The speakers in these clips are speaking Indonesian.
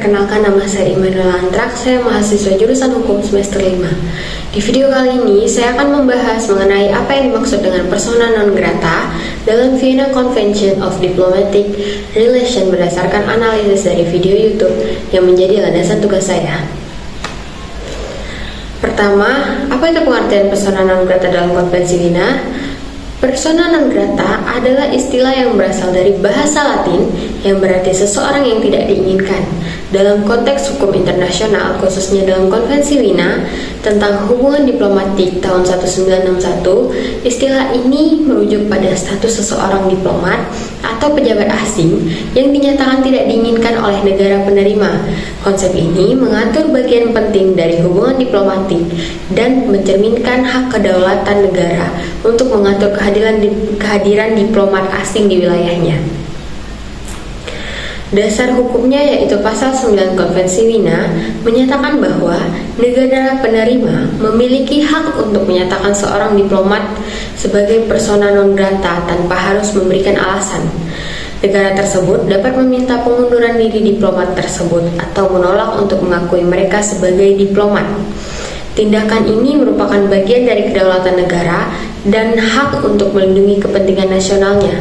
Perkenalkan, nama saya Immanuela Antrak, saya mahasiswa jurusan Hukum semester 5. Di video kali ini, saya akan membahas mengenai apa yang dimaksud dengan persona non grata dalam Vienna Convention of Diplomatic Relations berdasarkan analisis dari video YouTube yang menjadi landasan tugas saya. Pertama, apa itu pengertian persona non grata dalam Konvensi Wina? Persona non grata adalah istilah yang berasal dari bahasa Latin yang berarti seseorang yang tidak diinginkan. Dalam konteks hukum internasional, khususnya dalam Konvensi Wina tentang hubungan diplomatik tahun 1961, istilah ini merujuk pada status seseorang diplomat atau pejabat asing yang dinyatakan tidak diinginkan oleh negara penerima. Konsep ini mengatur bagian penting dari hubungan diplomatik dan mencerminkan hak kedaulatan negara untuk mengatur kehadiran diplomat asing di wilayahnya. Dasar hukumnya yaitu pasal 9 Konvensi Wina menyatakan bahwa negara penerima memiliki hak untuk menyatakan seorang diplomat sebagai persona non grata tanpa harus memberikan alasan. Negara tersebut dapat meminta pengunduran diri diplomat tersebut atau menolak untuk mengakui mereka sebagai diplomat. Tindakan ini merupakan bagian dari kedaulatan negara dan hak untuk melindungi kepentingan nasionalnya.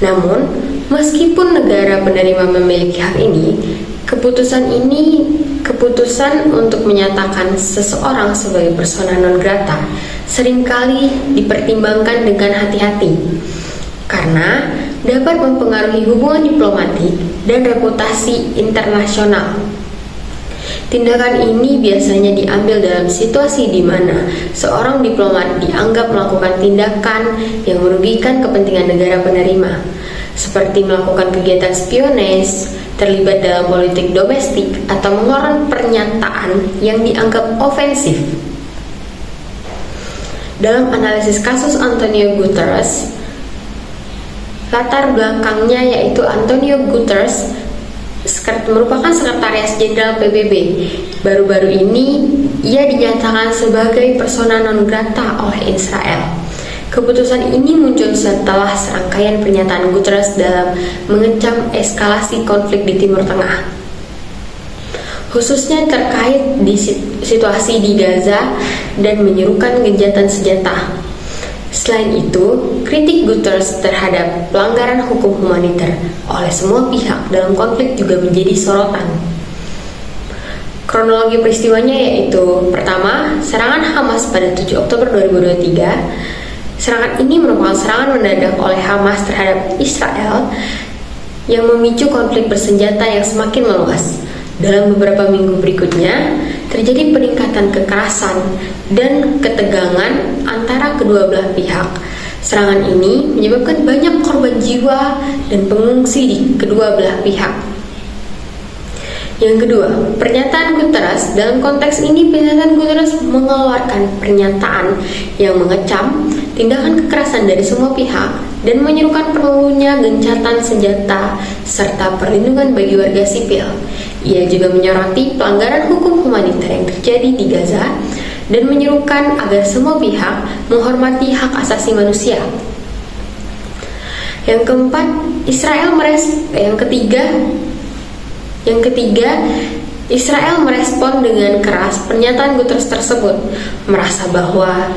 Namun, meskipun negara penerima memiliki hak ini, keputusan untuk menyatakan seseorang sebagai persona non grata seringkali dipertimbangkan dengan hati-hati karena dapat mempengaruhi hubungan diplomatik dan reputasi internasional. Tindakan ini biasanya diambil dalam situasi di mana seorang diplomat dianggap melakukan tindakan yang merugikan kepentingan negara penerima, seperti melakukan kegiatan spionase, terlibat dalam politik domestik, atau mengeluarkan pernyataan yang dianggap ofensif. Dalam analisis kasus Antonio Guterres, latar belakangnya yaitu Antonio Guterres merupakan sekretaris jenderal PBB. Baru-baru ini ia dinyatakan sebagai persona non grata oleh Israel. Keputusan ini muncul setelah serangkaian pernyataan Guterres dalam mengecam eskalasi konflik di Timur Tengah, khususnya terkait di situasi di Gaza dan menyerukan gencatan senjata. Selain itu, kritik Guterres terhadap pelanggaran hukum humaniter oleh semua pihak dalam konflik juga menjadi sorotan. Kronologi peristiwanya yaitu: pertama, serangan Hamas pada 7 Oktober 2023. Serangan ini merupakan serangan mendadak oleh Hamas terhadap Israel yang memicu konflik bersenjata yang semakin meluas. Dalam beberapa minggu berikutnya, terjadi peningkatan kekerasan dan ketegangan antara kedua belah pihak. Serangan ini menyebabkan banyak korban jiwa dan pengungsi di kedua belah pihak. Yang kedua, pernyataan Guterres. Dalam konteks ini, pernyataan Guterres mengeluarkan pernyataan yang mengecam tindakan kekerasan dari semua pihak dan menyerukan perlunya gencatan senjata serta perlindungan bagi warga sipil. Ia juga menyoroti pelanggaran hukum humaniter yang terjadi di Gaza dan menyerukan agar semua pihak menghormati hak asasi manusia. Yang ketiga, Israel merespon dengan keras pernyataan Guterres tersebut, merasa bahwa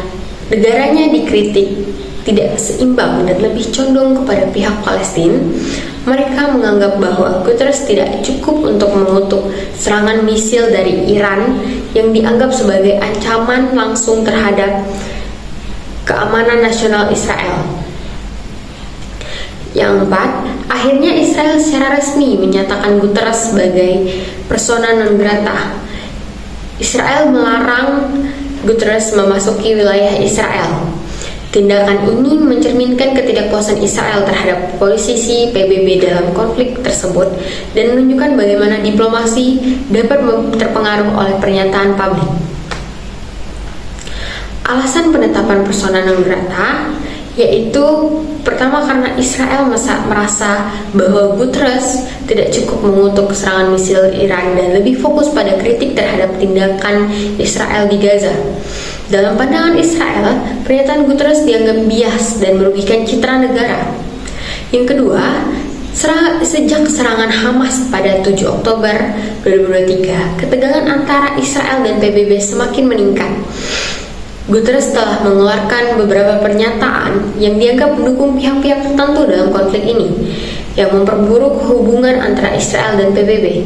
negaranya dikritik tidak seimbang dan lebih condong kepada pihak Palestina. Mereka menganggap bahwa Guterres tidak cukup untuk mengutuk serangan misil dari Iran yang dianggap sebagai ancaman langsung terhadap keamanan nasional Israel. Yang keempat, akhirnya Israel secara resmi menyatakan Guterres sebagai persona non grata. Israel melarang Guterres memasuki wilayah Israel. Tindakan ini mencerminkan ketidakpuasan Israel terhadap posisi PBB dalam konflik tersebut dan menunjukkan bagaimana diplomasi dapat terpengaruh oleh pernyataan publik. Alasan penetapan persona non grata yaitu pertama karena Israel merasa bahwa Guterres tidak cukup mengutuk serangan misil Iran dan lebih fokus pada kritik terhadap tindakan Israel di Gaza. Dalam pandangan Israel, pernyataan Guterres dianggap bias dan merugikan citra negara. Yang kedua, Sejak serangan Hamas pada 7 Oktober 2023, ketegangan antara Israel dan PBB semakin meningkat. Guterres telah mengeluarkan beberapa pernyataan yang dianggap mendukung pihak-pihak tertentu dalam konflik ini, yang memperburuk hubungan antara Israel dan PBB.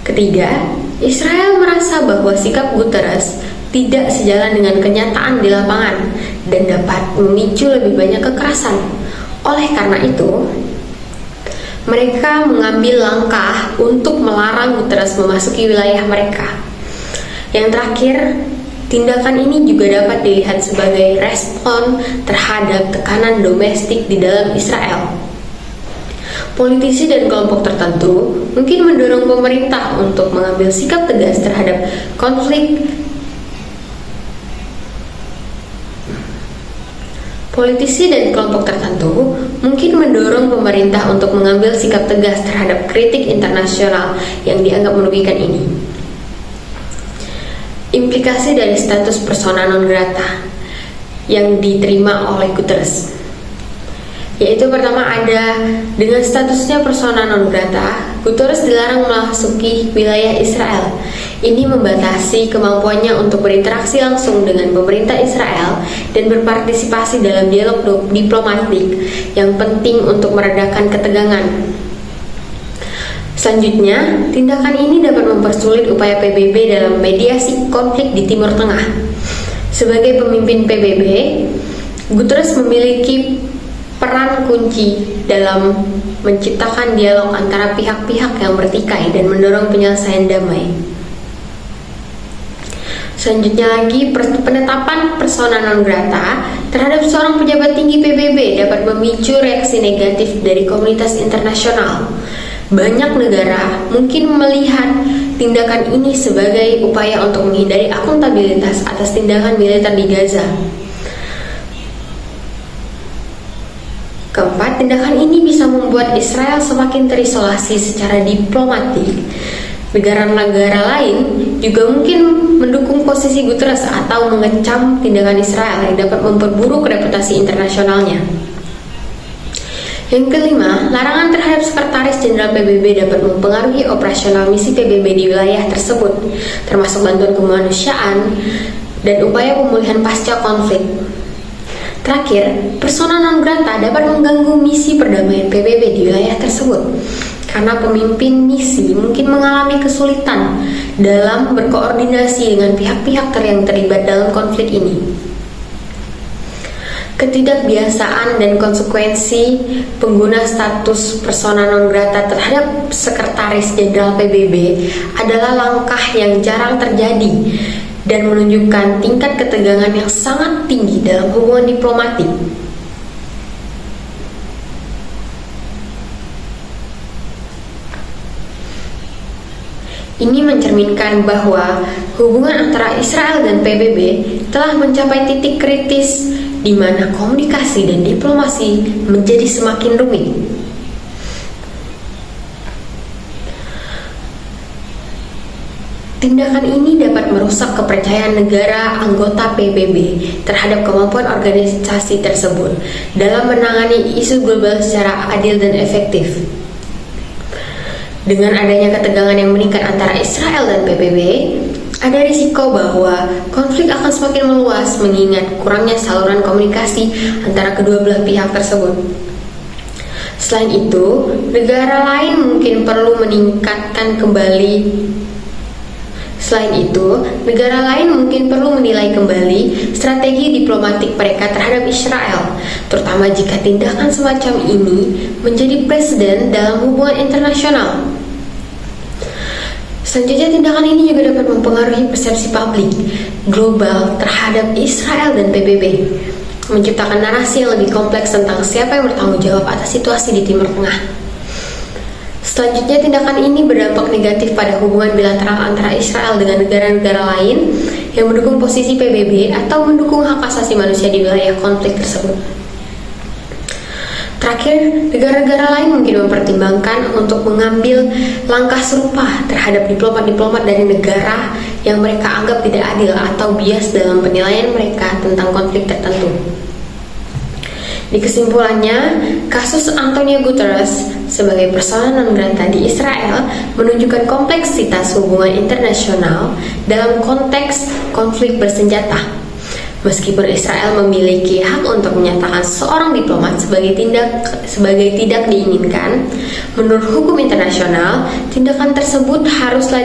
Ketiga, Israel merasa bahwa sikap Guterres tidak sejalan dengan kenyataan di lapangan dan dapat memicu lebih banyak kekerasan. Oleh karena itu, mereka mengambil langkah untuk melarang Guterres memasuki wilayah mereka. Yang terakhir, tindakan ini juga dapat dilihat sebagai respon terhadap tekanan domestik di dalam Israel. Politisi dan kelompok tertentu mungkin mendorong pemerintah untuk mengambil sikap tegas terhadap konflik. Politisi dan kelompok tertentu mungkin mendorong pemerintah untuk mengambil sikap tegas terhadap kritik internasional yang dianggap merugikan ini. Implikasi dari status persona non grata yang diterima oleh Guterres, yaitu pertama ada, dengan statusnya persona non grata, Guterres dilarang memasuki wilayah Israel. Ini membatasi kemampuannya untuk berinteraksi langsung dengan pemerintah Israel dan berpartisipasi dalam dialog diplomatik yang penting untuk meredakan ketegangan. Selanjutnya, tindakan ini dapat mempersulit upaya PBB dalam mediasi konflik di Timur Tengah. Sebagai pemimpin PBB, Guterres memiliki peran kunci dalam menciptakan dialog antara pihak-pihak yang bertikai dan mendorong penyelesaian damai. Selanjutnya lagi, penetapan persona non grata terhadap seorang pejabat tinggi PBB dapat memicu reaksi negatif dari komunitas internasional. Banyak negara mungkin melihat tindakan ini sebagai upaya untuk menghindari akuntabilitas atas tindakan militer di Gaza. Keempat, tindakan ini bisa membuat Israel semakin terisolasi secara diplomatik. Negara-negara lain juga mungkin mendukung posisi Guterres atau mengecam tindakan Israel yang dapat memperburuk reputasi internasionalnya. Yang kelima, larangan terhadap Sekretaris Jenderal PBB dapat mempengaruhi operasional misi PBB di wilayah tersebut, termasuk bantuan kemanusiaan dan upaya pemulihan pasca konflik. Terakhir, persona non grata dapat mengganggu misi perdamaian PBB di wilayah tersebut, karena pemimpin misi mungkin mengalami kesulitan dalam berkoordinasi dengan pihak-pihak yang terlibat dalam konflik ini. Ketidakbiasaan dan konsekuensi pengguna status persona non grata terhadap Sekretaris Jenderal PBB adalah langkah yang jarang terjadi dan menunjukkan tingkat ketegangan yang sangat tinggi dalam hubungan diplomatik. Ini mencerminkan bahwa hubungan antara Israel dan PBB telah mencapai titik kritis di mana komunikasi dan diplomasi menjadi semakin rumit. Tindakan ini dapat merusak kepercayaan negara anggota PBB terhadap kemampuan organisasi tersebut dalam menangani isu global secara adil dan efektif. Dengan adanya ketegangan yang meningkat antara Israel dan PBB, ada risiko bahwa konflik akan semakin meluas mengingat kurangnya saluran komunikasi antara kedua belah pihak tersebut. Selain itu, negara lain mungkin perlu menilai kembali strategi diplomatik mereka terhadap Israel, terutama jika tindakan semacam ini menjadi presiden dalam hubungan internasional. Selanjutnya, tindakan ini juga dapat mempengaruhi persepsi publik global terhadap Israel dan PBB, menciptakan narasi yang lebih kompleks tentang siapa yang bertanggung jawab atas situasi di Timur Tengah. Selanjutnya, tindakan ini berdampak negatif pada hubungan bilateral antara Israel dengan negara-negara lain yang mendukung posisi PBB atau mendukung hak asasi manusia di wilayah konflik tersebut. Terakhir, negara-negara lain mungkin mempertimbangkan untuk mengambil langkah serupa terhadap diplomat-diplomat dari negara yang mereka anggap tidak adil atau bias dalam penilaian mereka tentang konflik tertentu. Di kesimpulannya, kasus Antonio Guterres sebagai persona non grata di Israel menunjukkan kompleksitas hubungan internasional dalam konteks konflik bersenjata. Meskipun Israel memiliki hak untuk menyatakan seorang diplomat sebagai tidak diinginkan, menurut hukum internasional, tindakan tersebut haruslah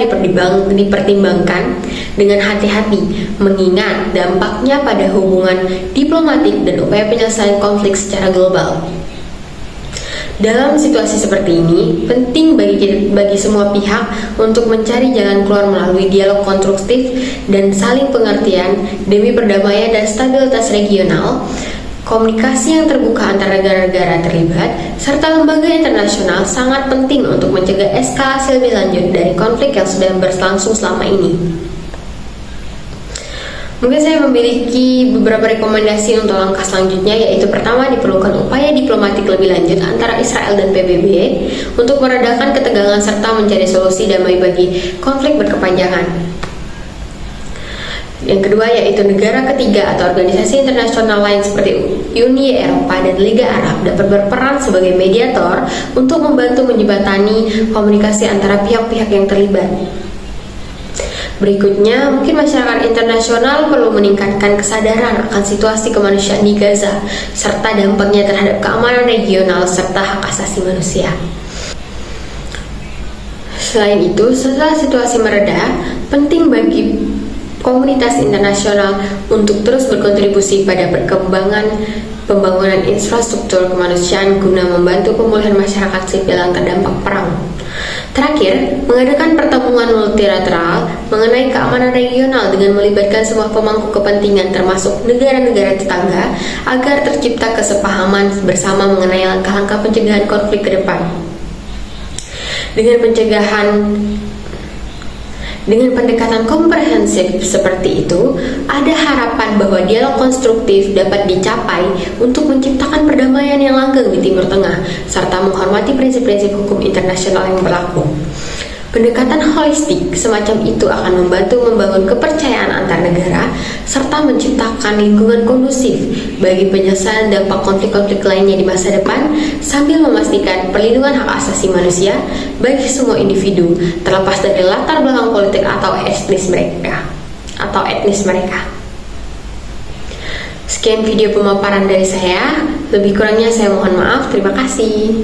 dipertimbangkan dengan hati-hati, mengingat dampaknya pada hubungan diplomatik dan upaya penyelesaian konflik secara global. Dalam situasi seperti ini, penting bagi semua pihak untuk mencari jalan keluar melalui dialog konstruktif dan saling pengertian demi perdamaian dan stabilitas regional. Komunikasi yang terbuka antar negara-negara terlibat serta lembaga internasional sangat penting untuk mencegah eskalasi lebih lanjut dari konflik yang sedang berlangsung selama ini. Mungkin saya memiliki beberapa rekomendasi untuk langkah selanjutnya, yaitu pertama, diperlukan upaya diplomatik lebih lanjut antara Israel dan PBB untuk meredakan ketegangan serta mencari solusi damai bagi konflik berkepanjangan. Yang kedua, yaitu negara ketiga atau organisasi internasional lain seperti Uni Eropa dan Liga Arab dapat berperan sebagai mediator untuk membantu menjembatani komunikasi antara pihak-pihak yang terlibat. Berikutnya, mungkin masyarakat internasional perlu meningkatkan kesadaran akan situasi kemanusiaan di Gaza serta dampaknya terhadap keamanan regional serta hak asasi manusia. Selain itu, setelah situasi mereda, penting bagi komunitas internasional untuk terus berkontribusi pada pembangunan infrastruktur kemanusiaan guna membantu pemulihan masyarakat sipil yang terdampak perang. Terakhir, mengadakan pertemuan multilateral mengenai keamanan regional dengan melibatkan semua pemangku kepentingan termasuk negara-negara tetangga agar tercipta kesepahaman bersama mengenai langkah-langkah pencegahan konflik ke depan. Dengan pendekatan komprehensif seperti itu, ada harapan bahwa dialog konstruktif dapat dicapai untuk menciptakan perdamaian yang langgeng di Timur Tengah, serta menghormati prinsip-prinsip hukum internasional yang berlaku. Pendekatan holistik semacam itu akan membantu membangun kepercayaan antar negara, serta menciptakan lingkungan kondusif bagi penyelesaian dampak konflik-konflik lainnya di masa depan, sambil memastikan perlindungan hak asasi manusia bagi semua individu, terlepas dari latar belakang politik atau etnis mereka. Sekian video pemaparan dari saya, lebih kurangnya saya mohon maaf, terima kasih.